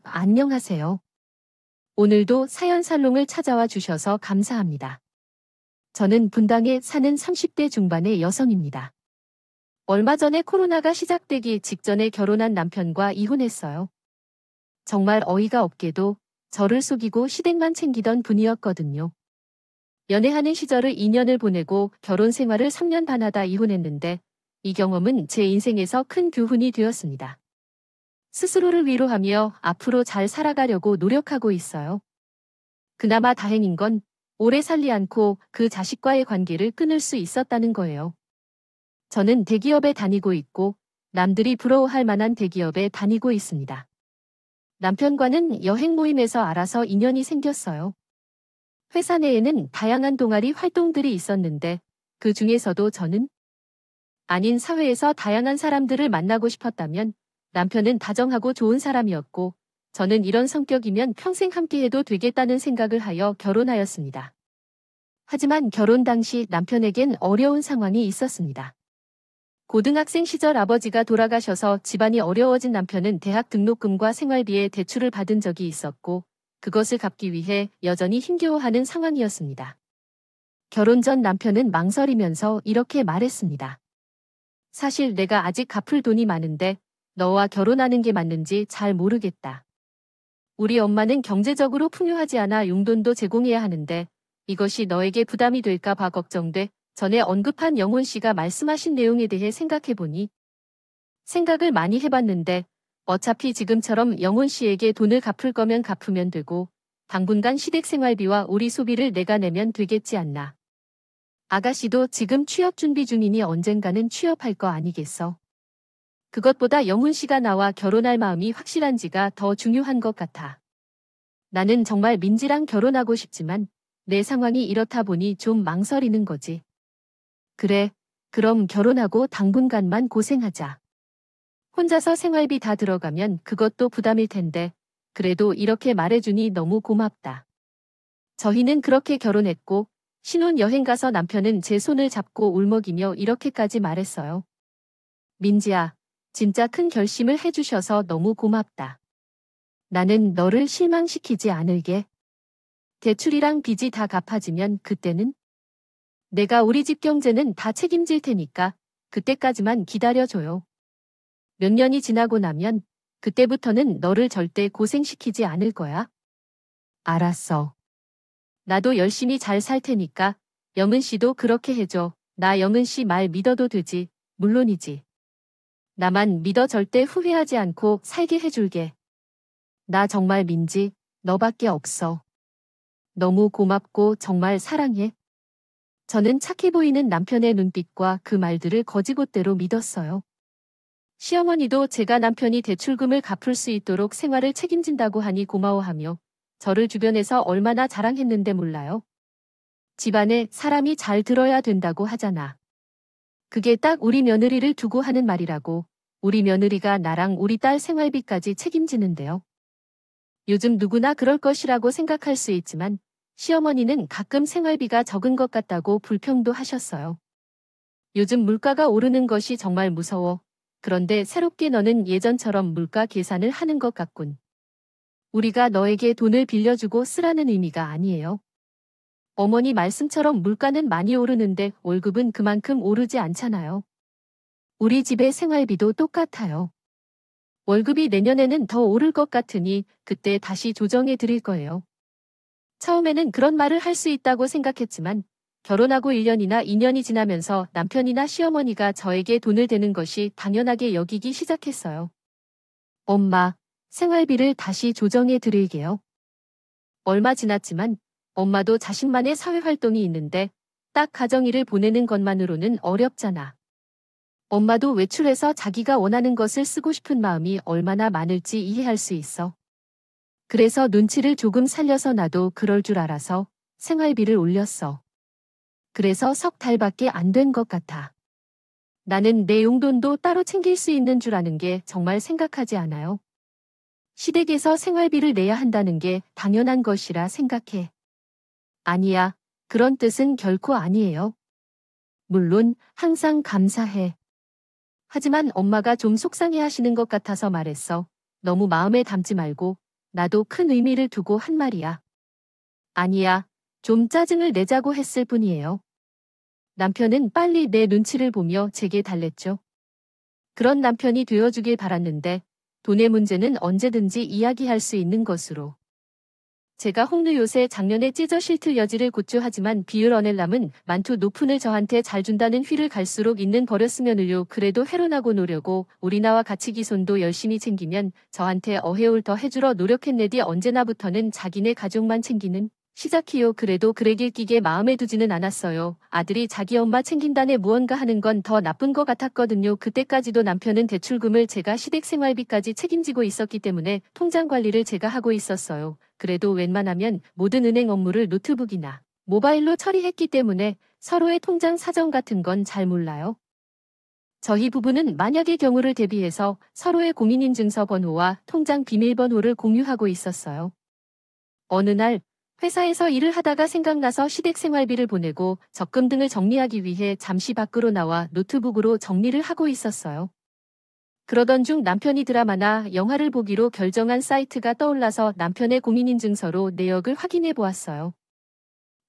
안녕하세요. 오늘도 사연 살롱을 찾아와 주셔서 감사합니다. 저는 분당에 사는 30대 중반의 여성입니다. 얼마 전에 코로나가 시작되기 직전에 결혼한 남편과 이혼했어요. 정말 어이가 없게도 저를 속이고 시댁만 챙기던 분이었거든요. 연애하는 시절을 2년을 보내고 결혼 생활을 3년 반 하다 이혼했는데 이 경험은 제 인생에서 큰 교훈이 되었습니다. 스스로를 위로하며 앞으로 잘 살아가려고 노력하고 있어요. 그나마 다행인 건 오래 살지 않고 그 자식과의 관계를 끊을 수 있었다는 거예요. 저는 대기업에 다니고 있고 남들이 부러워할 만한 대기업에 다니고 있습니다. 남편과는 여행 모임에서 알아서 인연이 생겼어요. 회사 내에는 다양한 동아리 활동들이 있었는데 그 중에서도 저는 아닌 사회에서 다양한 사람들을 만나고 싶었다면 남편은 다정하고 좋은 사람이었고 저는 이런 성격이면 평생 함께해도 되겠다는 생각을 하여 결혼하였습니다. 하지만 결혼 당시 남편에겐 어려운 상황이 있었습니다. 고등학생 시절 아버지가 돌아가셔서 집안이 어려워진 남편은 대학 등록금과 생활비에 대출을 받은 적이 있었고 그것을 갚기 위해 여전히 힘겨워하는 상황이었습니다. 결혼 전 남편은 망설이면서 이렇게 말했습니다. 사실 내가 아직 갚을 돈이 많은데 너와 결혼하는 게 맞는지 잘 모르겠다. 우리 엄마는 경제적으로 풍요하지 않아 용돈도 제공해야 하는데 이것이 너에게 부담이 될까 봐 걱정돼. 전에 언급한 영혼 씨가 말씀하신 내용에 대해 생각해보니 생각을 많이 해봤는데 어차피 지금처럼 영혼 씨에게 돈을 갚을 거면 갚으면 되고 당분간 시댁 생활비와 우리 소비를 내가 내면 되겠지 않나. 아가씨도 지금 취업 준비 중이니 언젠가는 취업할 거 아니겠어. 그것보다 영훈 씨가 나와 결혼할 마음이 확실한지가 더 중요한 것 같아. 나는 정말 민지랑 결혼하고 싶지만 내 상황이 이렇다 보니 좀 망설이는 거지. 그래, 그럼 결혼하고 당분간만 고생하자. 혼자서 생활비 다 들어가면 그것도 부담일 텐데 그래도 이렇게 말해주니 너무 고맙다. 저희는 그렇게 결혼했고 신혼여행 가서 남편은 제 손을 잡고 울먹이며 이렇게까지 말했어요. 민지야. 진짜 큰 결심을 해주셔서 너무 고맙다. 나는 너를 실망시키지 않을게. 대출이랑 빚이 다 갚아지면 그때는 내가 우리 집 경제는 다 책임질 테니까 그때까지만 기다려줘요. 몇 년이 지나고 나면 그때부터는 너를 절대 고생시키지 않을 거야. 알았어. 나도 열심히 잘 살 테니까 영은 씨도 그렇게 해줘. 나 영은 씨 말 믿어도 되지. 물론이지. 나만 믿어 절대 후회하지 않고 살게 해줄게. 나 정말 민지, 너밖에 없어. 너무 고맙고 정말 사랑해. 저는 착해 보이는 남편의 눈빛과 그 말들을 거지곳대로 믿었어요. 시어머니도 제가 남편이 대출금을 갚을 수 있도록 생활을 책임진다고 하니 고마워하며 저를 주변에서 얼마나 자랑했는데 몰라요. 집안에 사람이 잘 들어야 된다고 하잖아. 그게 딱 우리 며느리를 두고 하는 말이라고. 우리 며느리가 나랑 우리 딸 생활비까지 책임지는데요. 요즘 누구나 그럴 것이라고 생각할 수 있지만 시어머니는 가끔 생활비가 적은 것 같다고 불평도 하셨어요. 요즘 물가가 오르는 것이 정말 무서워. 그런데 새롭게 너는 예전처럼 물가 계산을 하는 것 같군. 우리가 너에게 돈을 빌려주고 쓰라는 의미가 아니에요. 어머니 말씀처럼 물가는 많이 오르는데 월급은 그만큼 오르지 않잖아요. 우리 집의 생활비도 똑같아요. 월급이 내년에는 더 오를 것 같으니 그때 다시 조정해 드릴 거예요. 처음에는 그런 말을 할 수 있다고 생각했지만 결혼하고 1년이나 2년이 지나면서 남편이나 시어머니가 저에게 돈을 대는 것이 당연하게 여기기 시작했어요. 엄마, 생활비를 다시 조정해 드릴게요. 얼마 지났지만 엄마도 자신만의 사회활동이 있는데 딱 가정일을 보내는 것만으로는 어렵잖아. 엄마도 외출해서 자기가 원하는 것을 쓰고 싶은 마음이 얼마나 많을지 이해할 수 있어. 그래서 눈치를 조금 살려서 나도 그럴 줄 알아서 생활비를 올렸어. 그래서 석 달밖에 안 된 것 같아. 나는 내 용돈도 따로 챙길 수 있는 줄 아는 게 정말 생각하지 않아요. 시댁에서 생활비를 내야 한다는 게 당연한 것이라 생각해. 아니야, 그런 뜻은 결코 아니에요. 물론 항상 감사해. 하지만 엄마가 좀 속상해 하시는 것 같아서 말했어. 너무 마음에 담지 말고 나도 큰 의미를 두고 한 말이야. 아니야, 좀 짜증을 내자고 했을 뿐이에요. 남편은 빨리 내 눈치를 보며 제게 달랬죠. 그런 남편이 되어주길 바랐는데 돈의 문제는 언제든지 이야기할 수 있는 것으로. 제가 홍르 요새 작년에 찢어 실틀 여지를 고추하지만 비율 어넬람은 만투 높은을 저한테 잘 준다는 휘를 갈수록 있는 버렸으면을요. 그래도 회론하고 노려고 우리나와 같이 기손도 열심히 챙기면 저한테 어해올 더 해주러 노력했네디 언제나부터는 자기네 가족만 챙기는 시작이요. 그래도 그래길 끼게 마음에 두지는 않았어요. 아들이 자기 엄마 챙긴다네 무언가 하는 건 더 나쁜 것 같았거든요. 그때까지도 남편은 대출금을 제가 시댁생활비까지 책임지고 있었기 때문에 통장 관리를 제가 하고 있었어요. 그래도 웬만하면 모든 은행 업무를 노트북이나 모바일로 처리했기 때문에 서로의 통장 사정 같은 건 잘 몰라요. 저희 부부는 만약의 경우를 대비해서 서로의 공인인증서 번호와 통장 비밀번호를 공유하고 있었어요. 어느 날 회사에서 일을 하다가 생각나서 시댁생활비를 보내고 적금 등을 정리하기 위해 잠시 밖으로 나와 노트북으로 정리를 하고 있었어요. 그러던 중 남편이 드라마나 영화를 보기로 결정한 사이트가 떠올라서 남편의 공인인증서로 내역을 확인해 보았어요.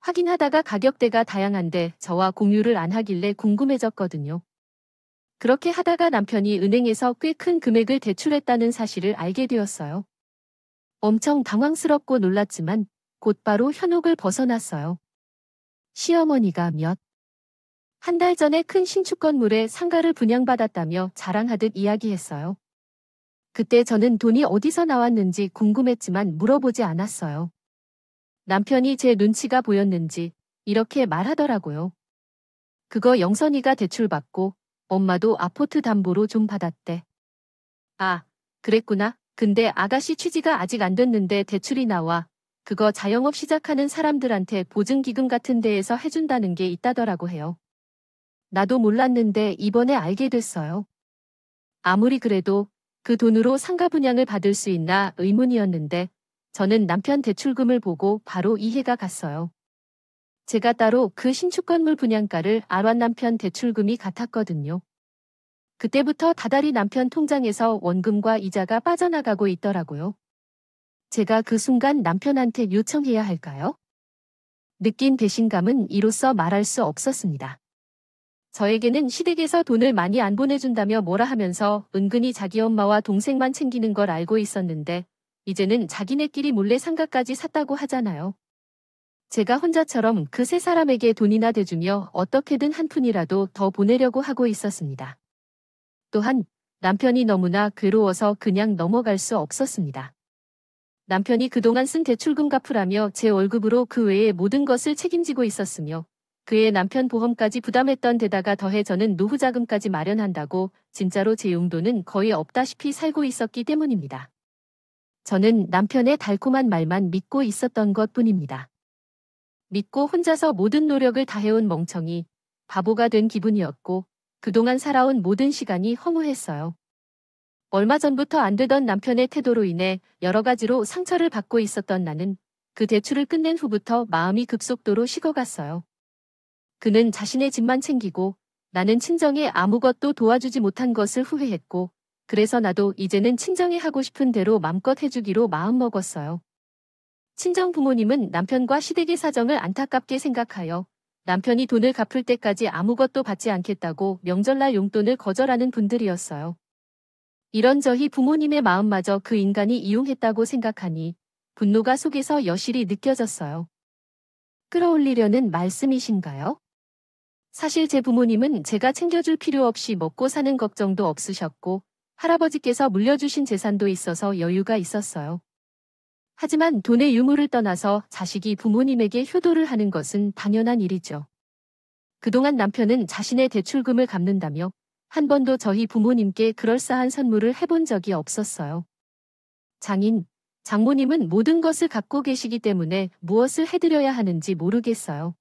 확인하다가 가격대가 다양한데 저와 공유를 안 하길래 궁금해졌거든요. 그렇게 하다가 남편이 은행에서 꽤 큰 금액을 대출했다는 사실을 알게 되었어요. 엄청 당황스럽고 놀랐지만 곧바로 현혹을 벗어났어요. 시어머니가 한 달 전에 큰 신축 건물에 상가를 분양받았다며 자랑하듯 이야기했어요. 그때 저는 돈이 어디서 나왔는지 궁금했지만 물어보지 않았어요. 남편이 제 눈치가 보였는지 이렇게 말하더라고요. 그거 영선이가 대출받고 엄마도 아포트 담보로 좀 받았대. 아, 그랬구나. 근데 아가씨 취지가 아직 안 됐는데 대출이 나와. 그거 자영업 시작하는 사람들한테 보증기금 같은 데에서 해준다는 게 있다더라고 해요. 나도 몰랐는데 이번에 알게 됐어요. 아무리 그래도 그 돈으로 상가 분양을 받을 수 있나 의문이었는데 저는 남편 대출금을 보고 바로 이해가 갔어요. 제가 따로 그 신축 건물 분양가를 알아본 남편 대출금이 같았거든요. 그때부터 다달이 남편 통장에서 원금과 이자가 빠져나가고 있더라고요. 제가 그 순간 남편한테 요청해야 할까요? 느낀 배신감은 이로써 말할 수 없었습니다. 저에게는 시댁에서 돈을 많이 안 보내준다며 뭐라 하면서 은근히 자기 엄마와 동생만 챙기는 걸 알고 있었는데 이제는 자기네끼리 몰래 상가까지 샀다고 하잖아요. 제가 혼자처럼 그 세 사람에게 돈이나 대주며 어떻게든 한 푼이라도 더 보내려고 하고 있었습니다. 또한 남편이 너무나 괴로워서 그냥 넘어갈 수 없었습니다. 남편이 그동안 쓴 대출금 갚으라며 제 월급으로 그 외의 모든 것을 책임지고 있었으며 그의 남편 보험까지 부담했던 데다가 더해 저는 노후 자금까지 마련한다고 진짜로 제 용돈은 거의 없다시피 살고 있었기 때문입니다. 저는 남편의 달콤한 말만 믿고 있었던 것뿐입니다. 믿고 혼자서 모든 노력을 다해온 멍청이, 바보가 된 기분이었고 그동안 살아온 모든 시간이 허무했어요. 얼마 전부터 안 되던 남편의 태도로 인해 여러 가지로 상처를 받고 있었던 나는 그 대출을 끝낸 후부터 마음이 급속도로 식어갔어요. 그는 자신의 집만 챙기고 나는 친정에 아무것도 도와주지 못한 것을 후회했고 그래서 나도 이제는 친정에 하고 싶은 대로 맘껏 해주기로 마음먹었어요. 친정 부모님은 남편과 시댁의 사정을 안타깝게 생각하여 남편이 돈을 갚을 때까지 아무것도 받지 않겠다고 명절날 용돈을 거절하는 분들이었어요. 이런저희 부모님의 마음마저 그 인간이 이용했다고 생각하니 분노가 속에서 여실히 느껴졌어요. 끌어올리려는 말씀이신가요? 사실 제 부모님은 제가 챙겨줄 필요 없이 먹고 사는 걱정도 없으셨고 할아버지께서 물려주신 재산도 있어서 여유가 있었어요. 하지만 돈의 유무를 떠나서 자식이 부모님에게 효도를 하는 것은 당연한 일이죠. 그동안 남편은 자신의 대출금을 갚는다며 한 번도 저희 부모님께 그럴싸한 선물을 해본 적이 없었어요. 장인, 장모님은 모든 것을 갖고 계시기 때문에 무엇을 해드려야 하는지 모르겠어요.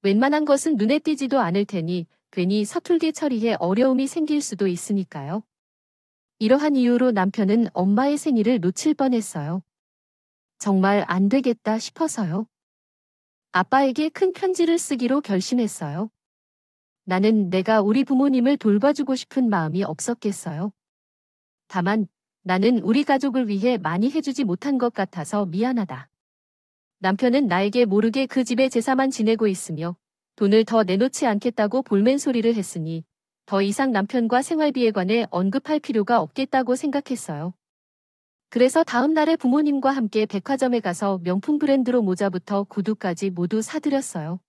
웬만한 것은 눈에 띄지도 않을 테니 괜히 서툴게 처리해 어려움이 생길 수도 있으니까요. 이러한 이유로 남편은 엄마의 생일을 놓칠 뻔했어요. 정말 안 되겠다 싶어서요. 아빠에게 큰 편지를 쓰기로 결심했어요. 나는 내가 우리 부모님을 돌봐주고 싶은 마음이 없었겠어요. 다만 나는 우리 가족을 위해 많이 해주지 못한 것 같아서 미안하다. 남편은 나에게 모르게 그 집에 제사만 지내고 있으며 돈을 더 내놓지 않겠다고 볼멘 소리를 했으니 더 이상 남편과 생활비에 관해 언급할 필요가 없겠다고 생각했어요. 그래서 다음 날에 부모님과 함께 백화점에 가서 명품 브랜드로 모자부터 구두까지 모두 사드렸어요.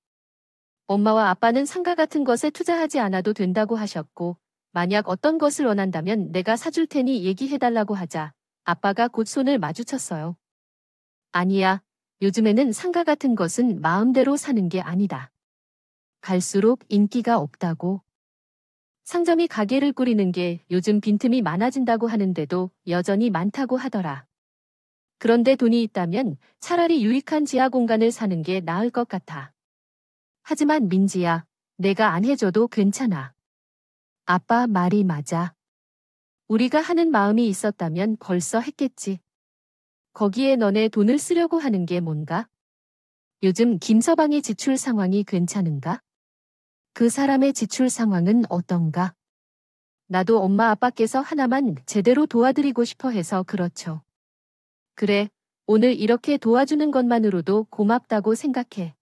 엄마와 아빠는 상가 같은 것에 투자하지 않아도 된다고 하셨고, 만약 어떤 것을 원한다면 내가 사줄 테니 얘기해달라고 하자 아빠가 곧 손을 마주쳤어요. 아니야, 요즘에는 상가 같은 것은 마음대로 사는 게 아니다. 갈수록 인기가 없다고. 상점이 가게를 꾸리는 게 요즘 빈틈이 많아진다고 하는데도 여전히 많다고 하더라. 그런데 돈이 있다면 차라리 유익한 지하 공간을 사는 게 나을 것 같아. 하지만 민지야, 내가 안 해줘도 괜찮아. 아빠 말이 맞아. 우리가 하는 마음이 있었다면 벌써 했겠지. 거기에 너네 돈을 쓰려고 하는 게 뭔가? 요즘 김서방의 지출 상황이 괜찮은가? 그 사람의 지출 상황은 어떤가? 나도 엄마 아빠께서 하나만 제대로 도와드리고 싶어 해서 그렇죠. 그래, 오늘 이렇게 도와주는 것만으로도 고맙다고 생각해.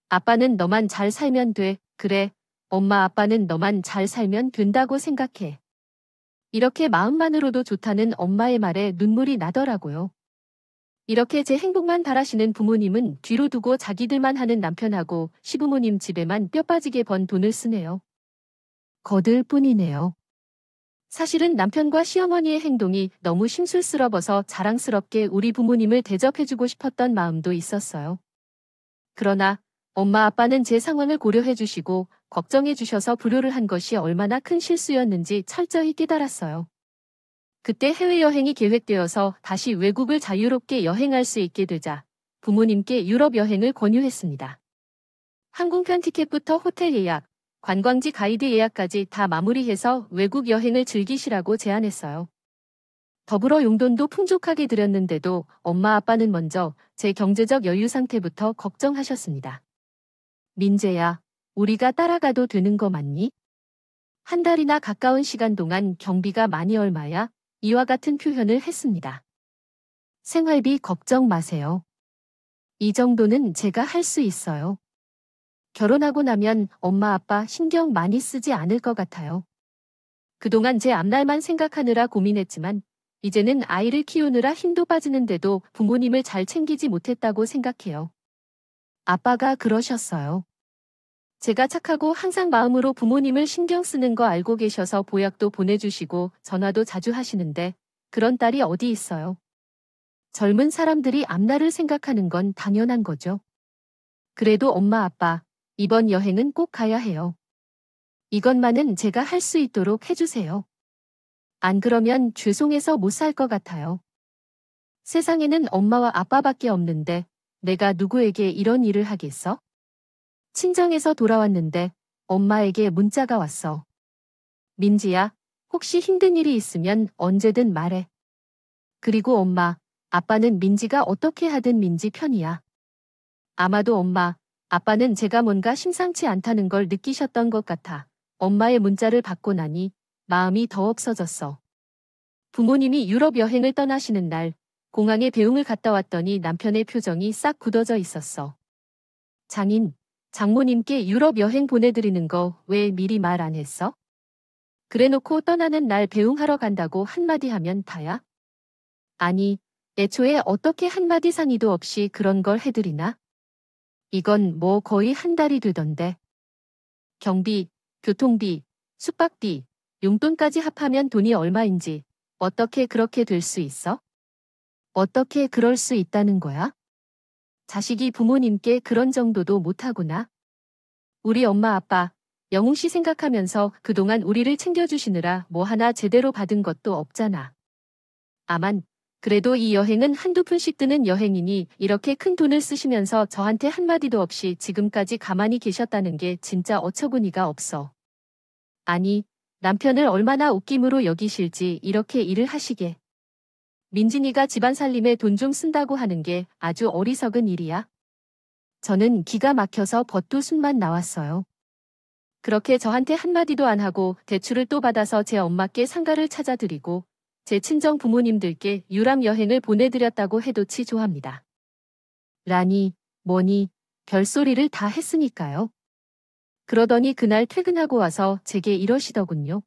아빠는 너만 잘 살면 돼. 그래, 엄마 아빠는 너만 잘 살면 된다고 생각해. 이렇게 마음만으로도 좋다는 엄마의 말에 눈물이 나더라고요. 이렇게 제 행복만 바라시는 부모님은 뒤로 두고 자기들만 하는 남편하고 시부모님 집에만 뼈 빠지게 번 돈을 쓰네요. 거들 뿐이네요. 사실은 남편과 시어머니의 행동이 너무 심술스러워서 자랑스럽게 우리 부모님을 대접해주고 싶었던 마음도 있었어요. 그러나 엄마 아빠는 제 상황을 고려해주시고 걱정해주셔서 불효를 한 것이 얼마나 큰 실수였는지 철저히 깨달았어요. 그때 해외여행이 계획되어서 다시 외국을 자유롭게 여행할 수 있게 되자 부모님께 유럽 여행을 권유했습니다. 항공편 티켓부터 호텔 예약, 관광지 가이드 예약까지 다 마무리해서 외국 여행을 즐기시라고 제안했어요. 더불어 용돈도 풍족하게 드렸는데도 엄마 아빠는 먼저 제 경제적 여유 상태부터 걱정하셨습니다. 민재야, 우리가 따라가도 되는 거 맞니? 한 달이나 가까운 시간 동안 경비가 많이 얼마야? 이와 같은 표현을 했습니다. 생활비 걱정 마세요. 이 정도는 제가 할 수 있어요. 결혼하고 나면 엄마 아빠 신경 많이 쓰지 않을 것 같아요. 그동안 제 앞날만 생각하느라 고민했지만 이제는 아이를 키우느라 힘도 빠지는데도 부모님을 잘 챙기지 못했다고 생각해요. 아빠가 그러셨어요. 제가 착하고 항상 마음으로 부모님을 신경 쓰는 거 알고 계셔서 보약도 보내주시고 전화도 자주 하시는데 그런 딸이 어디 있어요. 젊은 사람들이 앞날을 생각하는 건 당연한 거죠. 그래도 엄마 아빠, 이번 여행은 꼭 가야 해요. 이것만은 제가 할 수 있도록 해주세요. 안 그러면 죄송해서 못 살 것 같아요. 세상에는 엄마와 아빠밖에 없는데 내가 누구에게 이런 일을 하겠어? 친정에서 돌아왔는데 엄마에게 문자가 왔어. 민지야, 혹시 힘든 일이 있으면 언제든 말해. 그리고 엄마, 아빠는 민지가 어떻게 하든 민지 편이야. 아마도 엄마, 아빠는 제가 뭔가 심상치 않다는 걸 느끼셨던 것 같아. 엄마의 문자를 받고 나니 마음이 더 없어졌어. 부모님이 유럽 여행을 떠나시는 날, 공항에 배웅을 갔다 왔더니 남편의 표정이 싹 굳어져 있었어. 장인, 장모님께 유럽 여행 보내드리는 거 왜 미리 말 안 했어? 그래놓고 떠나는 날 배웅하러 간다고 한마디 하면 다야? 아니, 애초에 어떻게 한마디 상의도 없이 그런 걸 해드리나? 이건 뭐 거의 한 달이 되던데. 경비, 교통비, 숙박비, 용돈까지 합하면 돈이 얼마인지 어떻게 그렇게 될 수 있어? 어떻게 그럴 수 있다는 거야? 자식이 부모님께 그런 정도도 못하구나. 우리 엄마 아빠, 영웅 씨 생각하면서 그동안 우리를 챙겨주시느라 뭐 하나 제대로 받은 것도 없잖아. 아만, 그래도 이 여행은 한두 푼씩 드는 여행이니 이렇게 큰 돈을 쓰시면서 저한테 한마디도 없이 지금까지 가만히 계셨다는 게 진짜 어처구니가 없어. 아니, 남편을 얼마나 옷김으로 여기실지 이렇게 일을 하시게. 민진이가 집안 살림에 돈 좀 쓴다고 하는 게 아주 어리석은 일이야. 저는 기가 막혀서 버뚜순만 나왔어요. 그렇게 저한테 한마디도 안 하고 대출을 또 받아서 제 엄마께 상가를 찾아드리고 제 친정 부모님들께 유럽 여행을 보내드렸다고 해도 치 좋아합니다. 라니, 뭐니, 별소리를 다 했으니까요. 그러더니 그날 퇴근하고 와서 제게 이러시더군요.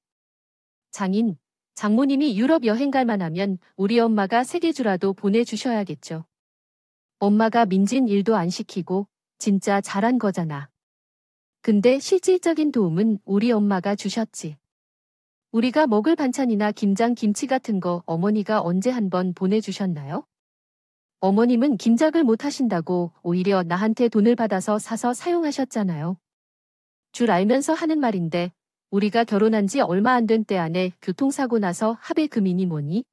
장인, 장모님이 유럽 여행 갈 만하면 우리 엄마가 3개 주라도 보내주셔야겠죠. 엄마가 민진 일도 안 시키고 진짜 잘한 거잖아. 근데 실질적인 도움은 우리 엄마가 주셨지. 우리가 먹을 반찬이나 김장 김치 같은 거 어머니가 언제 한번 보내주셨나요? 어머님은 김장을 못 하신다고 오히려 나한테 돈을 받아서 사서 사용하셨잖아요. 줄 알면서 하는 말인데 우리가 결혼한 지 얼마 안 된 때 안에 교통사고 나서 합의 금이니 뭐니?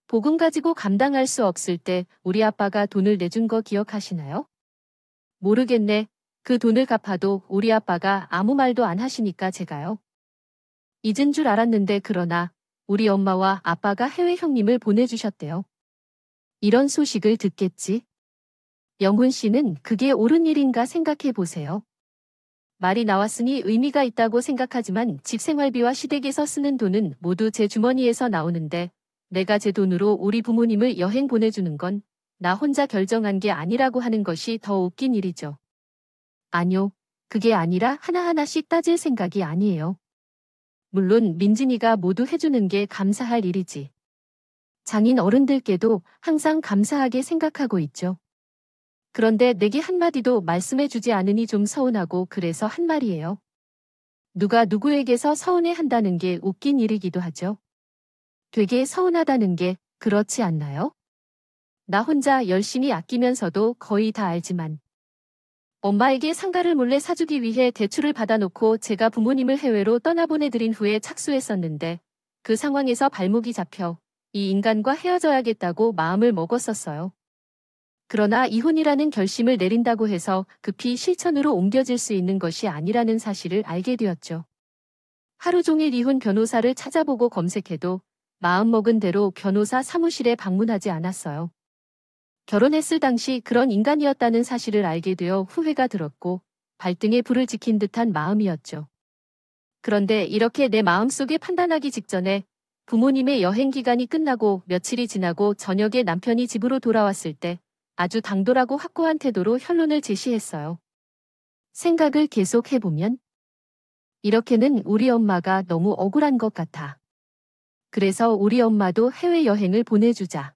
복음 가지고 감당할 수 없을 때 우리 아빠가 돈을 내준 거 기억하시나요? 모르겠네. 그 돈을 갚아도 우리 아빠가 아무 말도 안 하시니까 제가요. 잊은 줄 알았는데 그러나 우리 엄마와 아빠가 해외 형님을 보내주셨대요. 이런 소식을 듣겠지? 영훈 씨는 그게 옳은 일인가 생각해 보세요. 말이 나왔으니 의미가 있다고 생각하지만 집 생활비와 시댁에서 쓰는 돈은 모두 제 주머니에서 나오는데 내가 제 돈으로 우리 부모님을 여행 보내주는 건 나 혼자 결정한 게 아니라고 하는 것이 더 웃긴 일이죠. 아니요, 그게 아니라 하나하나씩 따질 생각이 아니에요. 물론 민진이가 모두 해주는 게 감사할 일이지. 장인 어른들께도 항상 감사하게 생각하고 있죠. 그런데 내게 한마디도 말씀해주지 않으니 좀 서운하고 그래서 한 말이에요. 누가 누구에게서 서운해한다는 게 웃긴 일이기도 하죠. 되게 서운하다는 게 그렇지 않나요? 나 혼자 열심히 아끼면서도 거의 다 알지만 엄마에게 상가를 몰래 사주기 위해 대출을 받아놓고 제가 부모님을 해외로 떠나보내드린 후에 착수했었는데 그 상황에서 발목이 잡혀 이 인간과 헤어져야겠다고 마음을 먹었었어요. 그러나 이혼이라는 결심을 내린다고 해서 급히 실천으로 옮겨질 수 있는 것이 아니라는 사실을 알게 되었죠. 하루 종일 이혼 변호사를 찾아보고 검색해도 마음먹은 대로 변호사 사무실에 방문하지 않았어요. 결혼했을 당시 그런 인간이었다는 사실을 알게 되어 후회가 들었고 발등에 불을 지킨 듯한 마음이었죠. 그런데 이렇게 내 마음속에 판단하기 직전에 부모님의 여행 기간이 끝나고 며칠이 지나고 저녁에 남편이 집으로 돌아왔을 때 아주 당돌하고 확고한 태도로 현론을 제시했어요. 생각을 계속 해보면 이렇게는 우리 엄마가 너무 억울한 것 같아. 그래서 우리 엄마도 해외여행을 보내주자.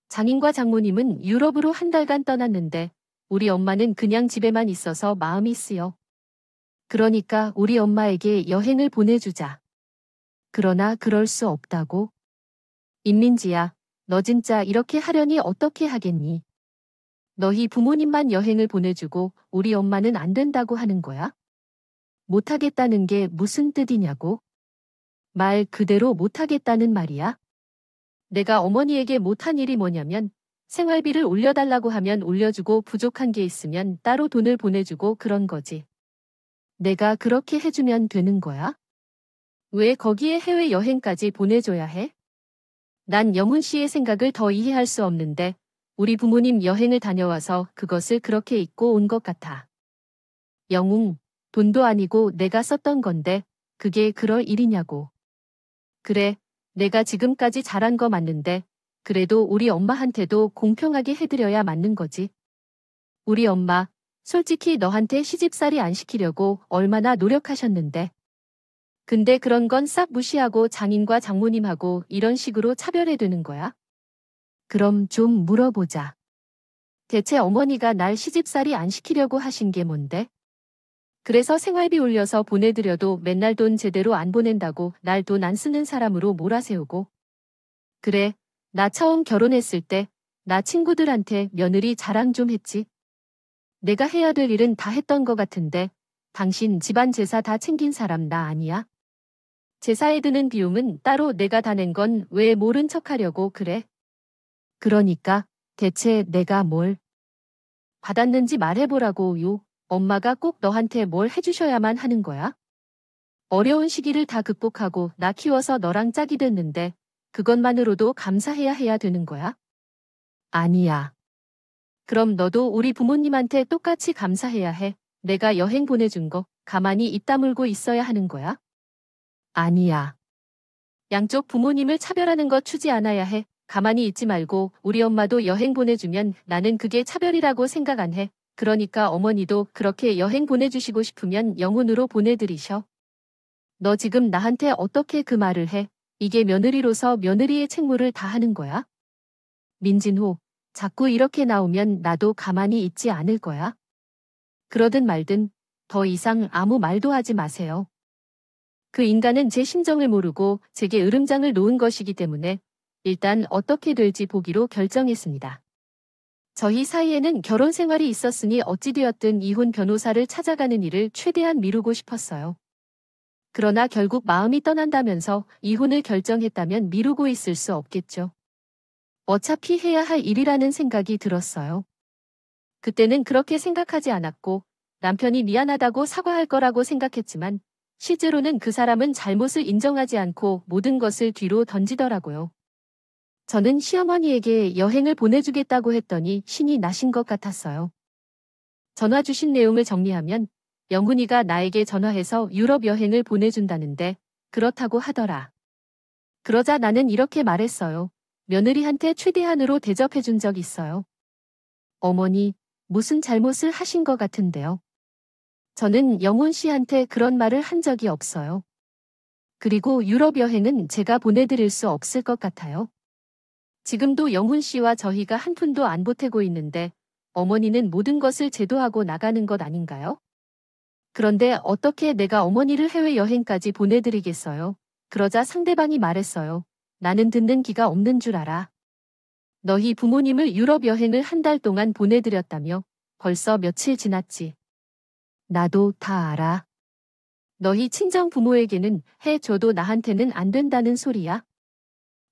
장인과 장모님은 유럽으로 한 달간 떠났는데 우리 엄마는 그냥 집에만 있어서 마음이 쓰여. 그러니까 우리 엄마에게 여행을 보내주자. 그러나 그럴 수 없다고? 임민지야, 너 진짜 이렇게 하려니 어떻게 하겠니? 너희 부모님만 여행을 보내주고 우리 엄마는 안 된다고 하는 거야? 못하겠다는 게 무슨 뜻이냐고? 말 그대로 못하겠다는 말이야? 내가 어머니에게 못한 일이 뭐냐면 생활비를 올려달라고 하면 올려주고 부족한 게 있으면 따로 돈을 보내주고 그런 거지. 내가 그렇게 해주면 되는 거야? 왜 거기에 해외여행까지 보내줘야 해? 난 영훈 씨의 생각을 더 이해할 수 없는데 우리 부모님 여행을 다녀와서 그것을 그렇게 잊고 온 것 같아. 영웅, 돈도 아니고 내가 썼던 건데 그게 그럴 일이냐고. 그래, 내가 지금까지 잘한 거 맞는데 그래도 우리 엄마한테도 공평하게 해드려야 맞는 거지. 우리 엄마, 솔직히 너한테 시집살이 안 시키려고 얼마나 노력하셨는데. 근데 그런 건 싹 무시하고 장인과 장모님하고 이런 식으로 차별해두는 거야? 그럼 좀 물어보자. 대체 어머니가 날 시집살이 안 시키려고 하신 게 뭔데? 그래서 생활비 올려서 보내드려도 맨날 돈 제대로 안 보낸다고 날 돈 안 쓰는 사람으로 몰아세우고. 그래, 나 처음 결혼했을 때 나 친구들한테 며느리 자랑 좀 했지. 내가 해야 될 일은 다 했던 것 같은데 당신 집안 제사 다 챙긴 사람 나 아니야? 제사에 드는 비용은 따로 내가 다 낸 건 왜 모른 척하려고 그래? 그러니까 대체 내가 뭘 받았는지 말해보라고요. 엄마가 꼭 너한테 뭘 해주셔야만 하는 거야? 어려운 시기를 다 극복하고 나 키워서 너랑 짝이 됐는데 그것만으로도 감사해야 되는 거야? 아니야. 그럼 너도 우리 부모님한테 똑같이 감사해야 해. 내가 여행 보내준 거 가만히 입 다물고 있어야 하는 거야? 아니야. 양쪽 부모님을 차별하는 거 추지 않아야 해. 가만히 있지 말고 우리 엄마도 여행 보내주면 나는 그게 차별이라고 생각 안 해. 그러니까 어머니도 그렇게 여행 보내주시고 싶으면 영훈으로 보내드리셔. 너 지금 나한테 어떻게 그 말을 해? 이게 며느리로서 며느리의 책무를 다하는 거야? 민진호, 자꾸 이렇게 나오면 나도 가만히 있지 않을 거야. 그러든 말든 더 이상 아무 말도 하지 마세요. 그 인간은 제 심정을 모르고 제게 으름장을 놓은 것이기 때문에 일단 어떻게 될지 보기로 결정했습니다. 저희 사이에는 결혼 생활이 있었으니 어찌되었든 이혼 변호사를 찾아가는 일을 최대한 미루고 싶었어요. 그러나 결국 마음이 떠난다면서 이혼을 결정했다면 미루고 있을 수 없겠죠. 어차피 해야 할 일이라는 생각이 들었어요. 그때는 그렇게 생각하지 않았고 남편이 미안하다고 사과할 거라고 생각했지만 실제로는 그 사람은 잘못을 인정하지 않고 모든 것을 뒤로 던지더라고요. 저는 시어머니에게 여행을 보내주겠다고 했더니 신이 나신 것 같았어요. 전화 주신 내용을 정리하면 영훈이가 나에게 전화해서 유럽 여행을 보내준다는데 그렇다고 하더라. 그러자 나는 이렇게 말했어요. 며느리한테 최대한으로 대접해준 적 있어요. 어머니, 무슨 잘못을 하신 것 같은데요. 저는 영훈 씨한테 그런 말을 한 적이 없어요. 그리고 유럽 여행은 제가 보내드릴 수 없을 것 같아요. 지금도 영훈 씨와 저희가 한 푼도 안 보태고 있는데 어머니는 모든 것을 제도하고 나가는 것 아닌가요? 그런데 어떻게 내가 어머니를 해외여행까지 보내드리겠어요? 그러자 상대방이 말했어요. 나는 듣는 기가 없는 줄 알아. 너희 부모님을 유럽 여행을 한 달 동안 보내드렸다며 벌써 며칠 지났지. 나도 다 알아. 너희 친정 부모에게는 해줘도 나한테는 안 된다는 소리야.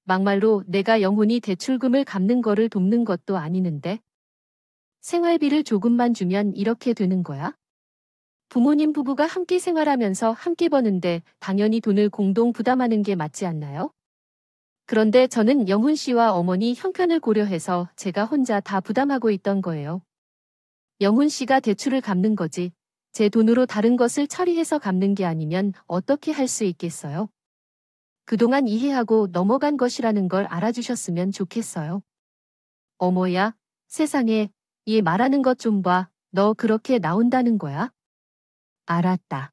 막말로 내가 영훈이 대출금을 갚는 거를 돕는 것도 아니는데. 생활비를 조금만 주면 이렇게 되는 거야? 부모님 부부가 함께 생활하면서 함께 버는데 당연히 돈을 공동 부담하는 게 맞지 않나요? 그런데 저는 영훈 씨와 어머니 형편을 고려해서 제가 혼자 다 부담하고 있던 거예요. 영훈 씨가 대출을 갚는 거지. 제 돈으로 다른 것을 처리해서 갚는 게 아니면 어떻게 할 수 있겠어요? 그동안 이해하고 넘어간 것이라는 걸 알아주셨으면 좋겠어요. 어머야, 세상에, 얘 말하는 것 좀 봐. 너 그렇게 나온다는 거야? 알았다.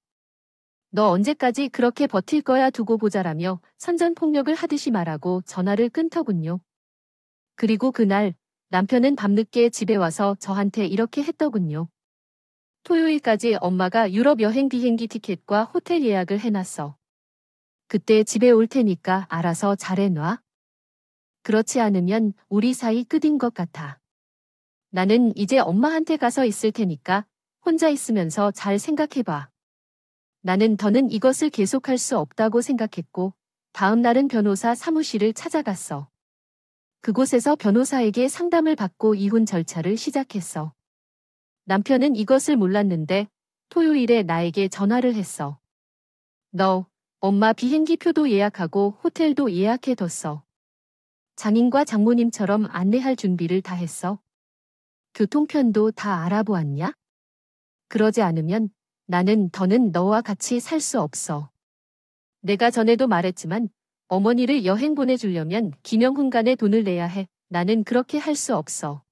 너 언제까지 그렇게 버틸 거야 두고 보자라며 선전폭력을 하듯이 말하고 전화를 끊더군요. 그리고 그날 남편은 밤늦게 집에 와서 저한테 이렇게 했더군요. 토요일까지 엄마가 유럽 여행 비행기 티켓과 호텔 예약을 해놨어. 그때 집에 올 테니까 알아서 잘해놔. 그렇지 않으면 우리 사이 끝인 것 같아. 나는 이제 엄마한테 가서 있을 테니까 혼자 있으면서 잘 생각해봐. 나는 더는 이것을 계속할 수 없다고 생각했고 다음 날은 변호사 사무실을 찾아갔어. 그곳에서 변호사에게 상담을 받고 이혼 절차를 시작했어. 남편은 이것을 몰랐는데 토요일에 나에게 전화를 했어. 너, 엄마 비행기 표도 예약하고 호텔도 예약해뒀어. 장인과 장모님처럼 안내할 준비를 다 했어. 교통편도 다 알아보았냐? 그러지 않으면 나는 더는 너와 같이 살 수 없어. 내가 전에도 말했지만 어머니를 여행 보내주려면 김영훈간에 돈을 내야 해. 나는 그렇게 할 수 없어.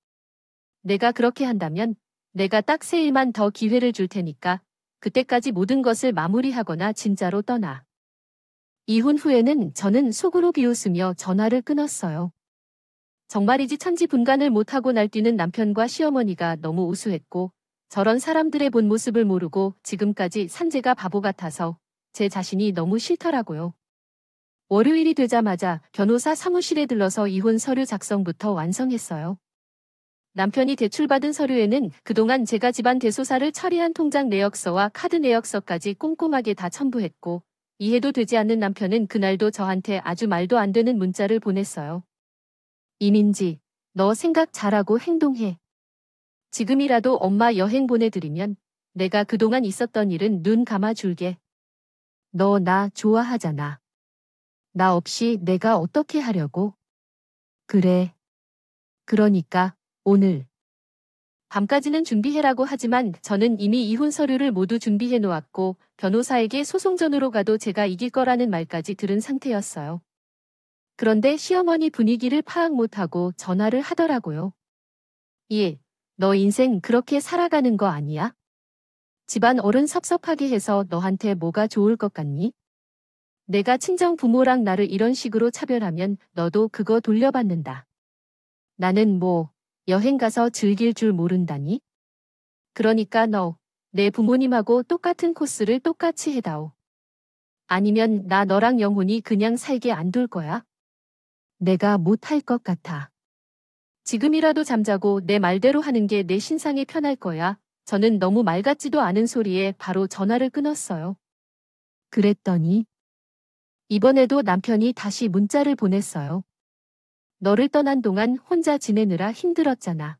내가 그렇게 한다면 내가 딱 3일만 더 기회를 줄 테니까 그때까지 모든 것을 마무리하거나 진짜로 떠나. 이혼 후에는 저는 속으로 비웃으며 전화를 끊었어요. 정말이지 천지분간을 못하고 날뛰는 남편과 시어머니가 너무 우스웠고 저런 사람들의 본 모습을 모르고 지금까지 산 제가 바보 같아서 제 자신이 너무 싫더라고요. 월요일이 되자마자 변호사 사무실에 들러서 이혼 서류 작성부터 완성했어요. 남편이 대출받은 서류에는 그동안 제가 집안 대소사를 처리한 통장 내역서와 카드 내역서까지 꼼꼼하게 다 첨부했고 이해도 되지 않는 남편은 그날도 저한테 아주 말도 안 되는 문자를 보냈어요. 이민지, 너 생각 잘하고 행동해. 지금이라도 엄마 여행 보내드리면 내가 그동안 있었던 일은 눈 감아줄게. 너 나 좋아하잖아. 나 없이 내가 어떻게 하려고? 그래. 그러니까 오늘 밤까지는 준비해라고 하지만 저는 이미 이혼 서류를 모두 준비해 놓았고 변호사에게 소송전으로 가도 제가 이길 거라는 말까지 들은 상태였어요. 그런데 시어머니 분위기를 파악 못하고 전화를 하더라고요. 예, 너 인생 그렇게 살아가는 거 아니야? 집안 어른 섭섭하게 해서 너한테 뭐가 좋을 것 같니? 내가 친정 부모랑 나를 이런 식으로 차별하면 너도 그거 돌려받는다. 나는 뭐 여행 가서 즐길 줄 모른다니? 그러니까 너 내 부모님하고 똑같은 코스를 똑같이 해다오. 아니면 나 너랑 영혼이 그냥 살게 안 둘 거야? 내가 못할 것 같아. 지금이라도 잠자고 내 말대로 하는 게 내 신상에 편할 거야. 저는 너무 말 같지도 않은 소리에 바로 전화를 끊었어요. 그랬더니 이번에도 남편이 다시 문자를 보냈어요. 너를 떠난 동안 혼자 지내느라 힘들었잖아.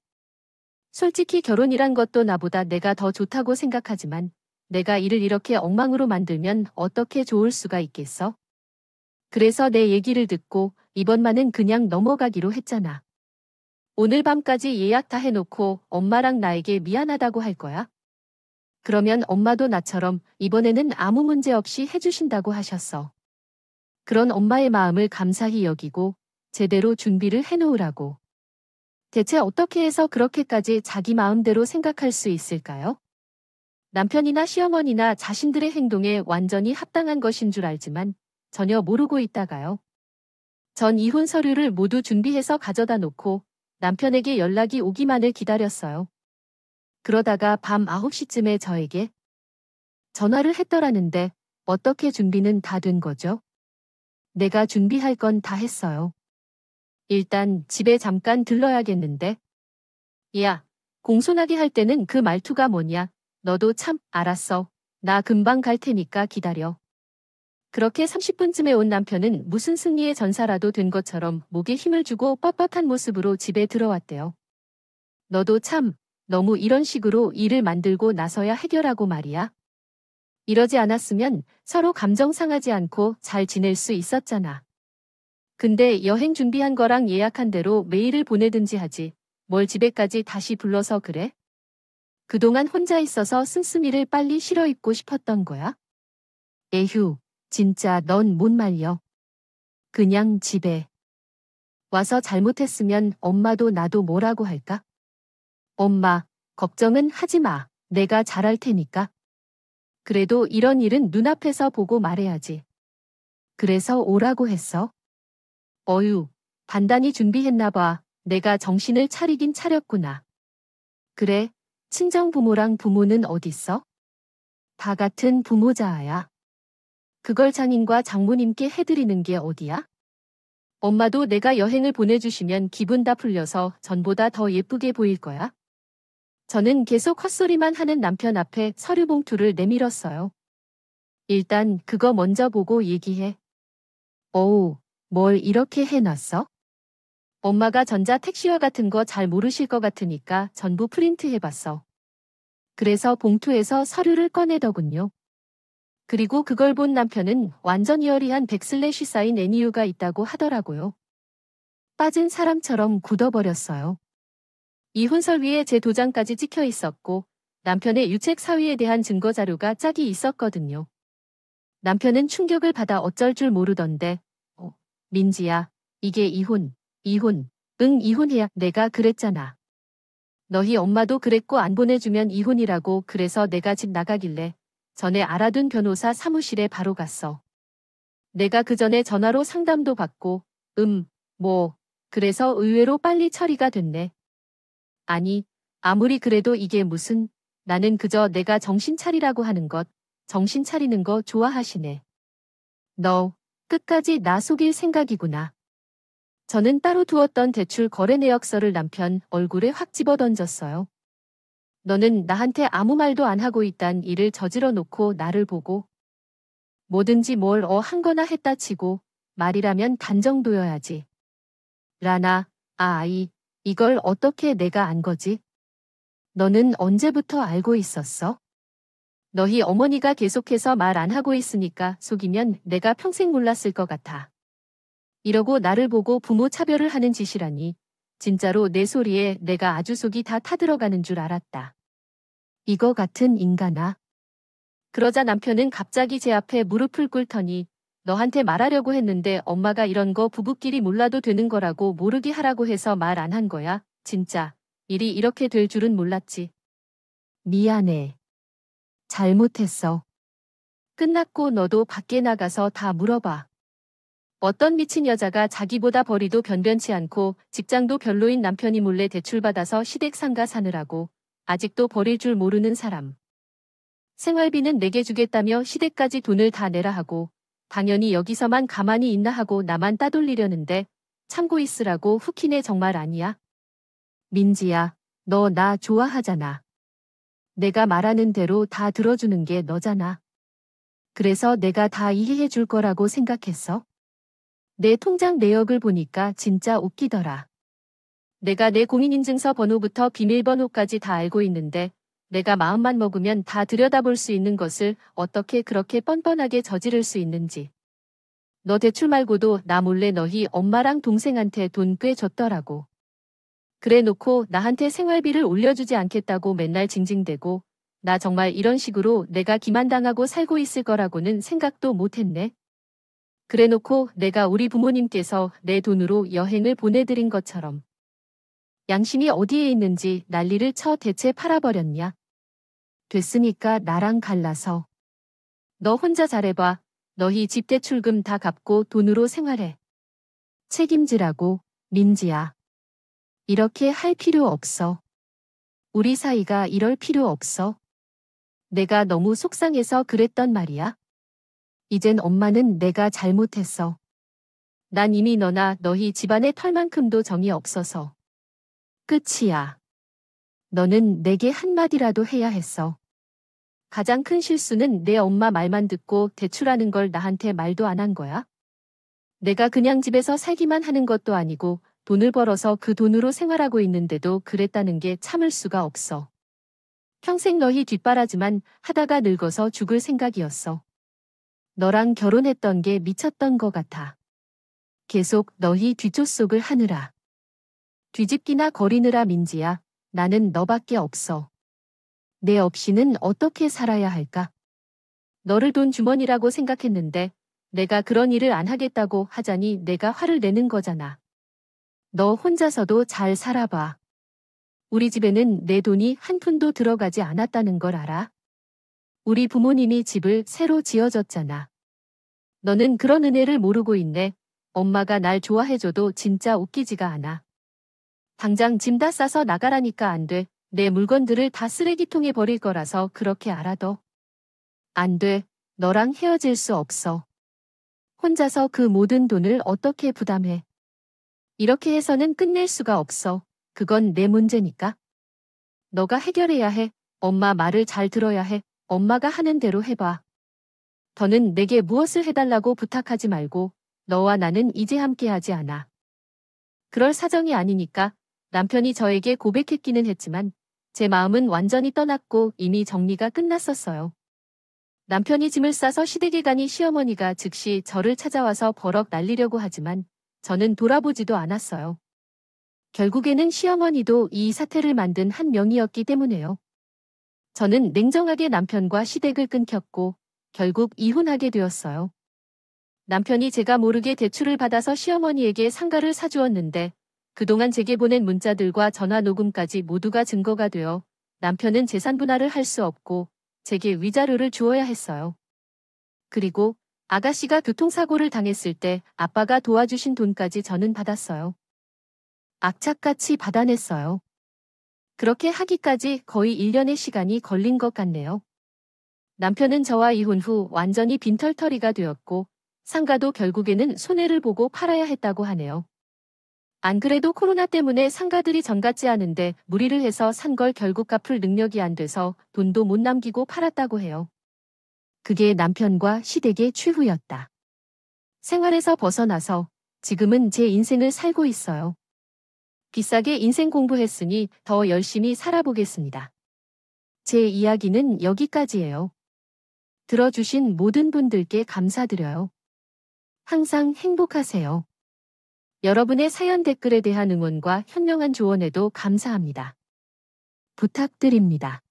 솔직히 결혼이란 것도 나보다 내가 더 좋다고 생각하지만 내가 일을 이렇게 엉망으로 만들면 어떻게 좋을 수가 있겠어? 그래서 내 얘기를 듣고 이번만은 그냥 넘어가기로 했잖아. 오늘 밤까지 예약 다 해놓고 엄마랑 나에게 미안하다고 할 거야? 그러면 엄마도 나처럼 이번에는 아무 문제 없이 해주신다고 하셨어. 그런 엄마의 마음을 감사히 여기고 제대로 준비를 해놓으라고. 대체 어떻게 해서 그렇게까지 자기 마음대로 생각할 수 있을까요? 남편이나 시어머니나 자신들의 행동에 완전히 합당한 것인 줄 알지만 전혀 모르고 있다가요. 전 이혼 서류를 모두 준비해서 가져다 놓고 남편에게 연락이 오기만을 기다렸어요. 그러다가 밤 9시쯤에 저에게 전화를 했더라는데 어떻게 준비는 다 된 거죠? 내가 준비할 건 다 했어요. 일단 집에 잠깐 들러야겠는데. 야, 공손하게 할 때는 그 말투가 뭐냐? 너도 참, 알았어. 나 금방 갈 테니까 기다려. 그렇게 30분쯤에 온 남편은 무슨 승리의 전사라도 된 것처럼 목에 힘을 주고 뻣뻣한 모습으로 집에 들어왔대요. 너도 참, 너무 이런 식으로 일을 만들고 나서야 해결하고 말이야. 이러지 않았으면 서로 감정 상하지 않고 잘 지낼 수 있었잖아. 근데 여행 준비한 거랑 예약한 대로 메일을 보내든지 하지. 뭘 집에까지 다시 불러서 그래? 그동안 혼자 있어서 씀씀이를 빨리 실어입고 싶었던 거야? 에휴, 진짜 넌 못 말려. 그냥 집에 와서 잘못했으면 엄마도 나도 뭐라고 할까? 엄마, 걱정은 하지 마. 내가 잘할 테니까. 그래도 이런 일은 눈앞에서 보고 말해야지. 그래서 오라고 했어? 어휴, 단단히 준비했나 봐. 내가 정신을 차리긴 차렸구나. 그래, 친정 부모랑 부모는 어딨어? 다 같은 부모자야. 그걸 장인과 장모님께 해드리는 게 어디야? 엄마도 내가 여행을 보내주시면 기분 다 풀려서 전보다 더 예쁘게 보일 거야. 저는 계속 헛소리만 하는 남편 앞에 서류 봉투를 내밀었어요. 일단 그거 먼저 보고 얘기해. 어우, 뭘 이렇게 해놨어? 엄마가 전자 택시와 같은 거 잘 모르실 것 같으니까 전부 프린트해봤어. 그래서 봉투에서 서류를 꺼내더군요. 그리고 그걸 본 남편은 완전 이어리한 백슬래시 쌓인 NU가 있다고 하더라고요. 빠진 사람처럼 굳어버렸어요. 이혼설 위에 제 도장까지 찍혀 있었고 남편의 유책 사위에 대한 증거 자료가 짝이 있었거든요. 남편은 충격을 받아 어쩔 줄 모르던데 민지야, 이게 이혼. 응, 이혼해야. 내가 그랬잖아. 너희 엄마도 그랬고 안 보내주면 이혼이라고. 그래서 내가 집 나가길래 전에 알아둔 변호사 사무실에 바로 갔어. 내가 그 전에 전화로 상담도 받고 그래서 의외로 빨리 처리가 됐네. 아니, 아무리 그래도 이게 무슨, 나는 그저 내가 정신 차리라고 하는 것, 정신 차리는 거 좋아하시네. 너 끝까지 나 속일 생각이구나. 저는 따로 두었던 대출 거래 내역서를 남편 얼굴에 확 집어던졌어요. 너는 나한테 아무 말도 안 하고 있단 일을 저질러 놓고 나를 보고 뭐든지 뭘 한 거나 했다 치고 말이라면 단 정도여야지. 라나, 아이, 이걸 어떻게 내가 안 거지? 너는 언제부터 알고 있었어? 너희 어머니가 계속해서 말 안 하고 있으니까 속이면 내가 평생 몰랐을 것 같아. 이러고 나를 보고 부모 차별을 하는 짓이라니. 진짜로 내 소리에 내가 아주 속이 다 타들어가는 줄 알았다. 이거 같은 인간아. 그러자 남편은 갑자기 제 앞에 무릎을 꿇더니 너한테 말하려고 했는데 엄마가 이런 거 부부끼리 몰라도 되는 거라고 모르게 하라고 해서 말 안 한 거야. 진짜 일이 이렇게 될 줄은 몰랐지. 미안해. 잘못했어. 끝났고 너도 밖에 나가서 다 물어봐. 어떤 미친 여자가 자기보다 벌이도 변변치 않고 직장도 별로인 남편이 몰래 대출받아서 시댁 상가 사느라고 아직도 버릴 줄 모르는 사람. 생활비는 내게 주겠다며 시댁까지 돈을 다 내라 하고 당연히 여기서만 가만히 있나 하고 나만 따돌리려는데 참고 있으라고 후키네 정말 아니야? 민지야, 너 나 좋아하잖아. 내가 말하는 대로 다 들어주는 게 너잖아. 그래서 내가 다 이해해 줄 거라고 생각했어. 내 통장 내역을 보니까 진짜 웃기더라. 내가 내 공인인증서 번호부터 비밀번호까지 다 알고 있는데 내가 마음만 먹으면 다 들여다볼 수 있는 것을 어떻게 그렇게 뻔뻔하게 저지를 수 있는지. 너 대출 말고도 나 몰래 너희 엄마랑 동생한테 돈 꽤 줬더라고. 그래 놓고 나한테 생활비를 올려주지 않겠다고 맨날 징징대고 나 정말 이런 식으로 내가 기만당하고 살고 있을 거라고는 생각도 못했네. 그래 놓고 내가 우리 부모님께서 내 돈으로 여행을 보내드린 것처럼 양심이 어디에 있는지 난리를 쳐 대체 팔아버렸냐. 됐으니까 나랑 갈라서. 너 혼자 잘해봐. 너희 집 대출금 다 갚고 돈으로 생활해. 책임지라고, 민지야. 이렇게 할 필요 없어. 우리 사이가 이럴 필요 없어. 내가 너무 속상해서 그랬던 말이야. 이젠 엄마는 내가 잘못했어. 난 이미 너나 너희 집안의 털만큼도 정이 없어서. 끝이야. 너는 내게 한마디라도 해야 했어. 가장 큰 실수는 내 엄마 말만 듣고 대출하는 걸 나한테 말도 안 한 거야. 내가 그냥 집에서 살기만 하는 것도 아니고 돈을 벌어서 그 돈으로 생활하고 있는데도 그랬다는 게 참을 수가 없어. 평생 너희 뒷바라지만 하다가 늙어서 죽을 생각이었어. 너랑 결혼했던 게 미쳤던 것 같아. 계속 너희 뒷조속을 하느라. 뒤집기나 거리느라 민지야. 나는 너밖에 없어. 내 없이는 어떻게 살아야 할까? 너를 돈 주머니라고 생각했는데 내가 그런 일을 안 하겠다고 하자니 내가 화를 내는 거잖아. 너 혼자서도 잘 살아봐. 우리 집에는 내 돈이 한 푼도 들어가지 않았다는 걸 알아? 우리 부모님이 집을 새로 지어줬잖아. 너는 그런 은혜를 모르고 있네. 엄마가 날 좋아해줘도 진짜 웃기지가 않아. 당장 짐 다 싸서 나가라니까 안 돼. 내 물건들을 다 쓰레기통에 버릴 거라서 그렇게 알아둬. 안 돼. 너랑 헤어질 수 없어. 혼자서 그 모든 돈을 어떻게 부담해. 이렇게 해서는 끝낼 수가 없어. 그건 내 문제니까. 너가 해결해야 해. 엄마 말을 잘 들어야 해. 엄마가 하는 대로 해봐. 더는 내게 무엇을 해달라고 부탁하지 말고 너와 나는 이제 함께하지 않아. 그럴 사정이 아니니까 남편이 저에게 고백했기는 했지만 제 마음은 완전히 떠났고 이미 정리가 끝났었어요. 남편이 짐을 싸서 시댁에 가니 시어머니가 즉시 저를 찾아와서 버럭 날리려고 하지만 저는 돌아보지도 않았어요. 결국에는 시어머니도 이 사태를 만든 한 명이었기 때문에요. 저는 냉정하게 남편과 시댁을 끊겼고 결국 이혼하게 되었어요. 남편이 제가 모르게 대출을 받아서 시어머니에게 상가를 사주었는데 그동안 제게 보낸 문자들과 전화 녹음까지 모두가 증거가 되어 남편은 재산 분할을 할 수 없고 제게 위자료를 주어야 했어요. 그리고 아가씨가 교통사고를 당했을 때 아빠가 도와주신 돈까지 저는 받았어요. 악착같이 받아냈어요. 그렇게 하기까지 거의 1년의 시간이 걸린 것 같네요. 남편은 저와 이혼 후 완전히 빈털터리가 되었고 상가도 결국에는 손해를 보고 팔아야 했다고 하네요. 안 그래도 코로나 때문에 상가들이 전 같지 않은데 무리를 해서 산 걸 결국 갚을 능력이 안 돼서 돈도 못 남기고 팔았다고 해요. 그게 남편과 시댁의 최후였다. 생활에서 벗어나서 지금은 제 인생을 살고 있어요. 비싸게 인생 공부했으니 더 열심히 살아보겠습니다. 제 이야기는 여기까지예요. 들어주신 모든 분들께 감사드려요. 항상 행복하세요. 여러분의 사연 댓글에 대한 응원과 현명한 조언에도 감사합니다. 부탁드립니다.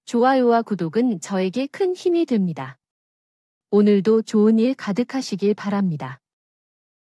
좋아요와 구독은 저에게 큰 힘이 됩니다. 오늘도 좋은 일 가득하시길 바랍니다.